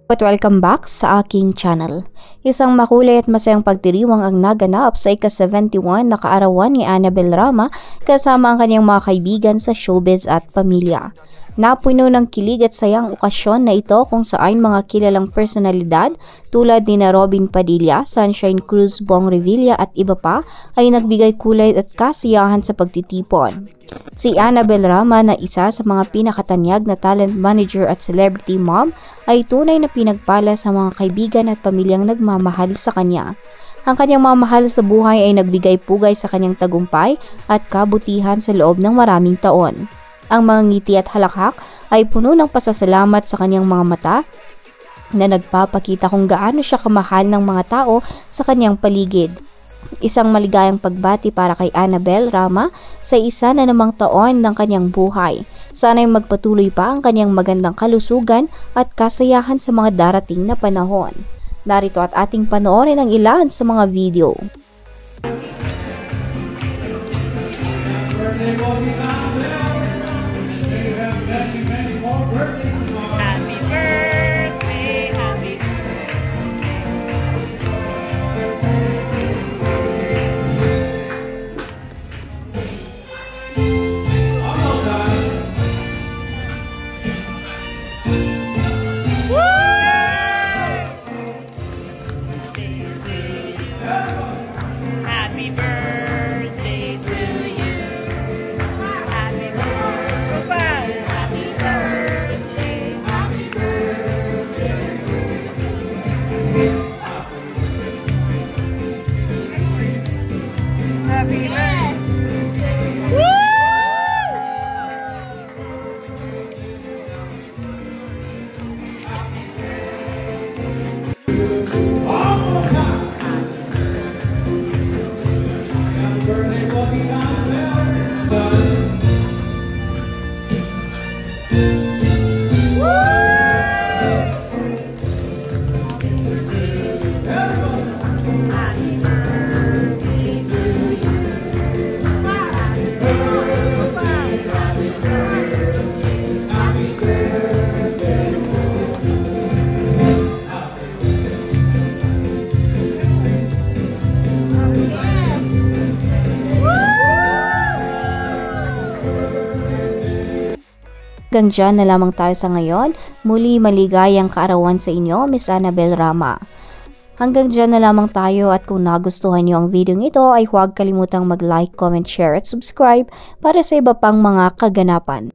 At welcome back sa aking channel. Isang makulay at masayang pagdiriwang ang naganap sa ika-71 na kaarawan ni Annabel Rama kasama ang kanyang mga kaibigan sa showbiz at pamilya. Napuno ng kilig at sayang okasyon na ito kung saan mga kilalang personalidad tulad ni Robin Padilla, Sunshine Cruz, Bong Revilla at iba pa ay nagbigay kulay at kasiyahan sa pagtitipon. Si Annabel Rama na isa sa mga pinakatanyag na talent manager at celebrity mom ay tunay na pinagpala sa mga kaibigan at pamilyang nagmamahal sa kanya. Ang kanyang mamahal sa buhay ay nagbigay pugay sa kanyang tagumpay at kabutihan sa loob ng maraming taon. Ang mga ngiti at halakhak ay puno ng pasasalamat sa kanyang mga mata na nagpapakita kung gaano siya kamahal ng mga tao sa kanyang paligid. Isang maligayang pagbati para kay Annabel Rama sa isa na namang taon ng kanyang buhay. Sana'y magpatuloy pa ang kanyang magandang kalusugan at kasayahan sa mga darating na panahon. Narito at ating panoorin ang ilan sa mga video. Happy birthday, happy Happy birthday to you. Happy birthday. Happy birthday. Happy birthday. Happy birthday. Hanggang dyan na lamang tayo sa ngayon. Muli maligayang kaarawan sa inyo, Miss Annabel Rama. Hanggang dyan na lamang tayo at kung nagustuhan niyo ang video ito ay huwag kalimutang mag-like, comment, share at subscribe para sa iba pang mga kaganapan.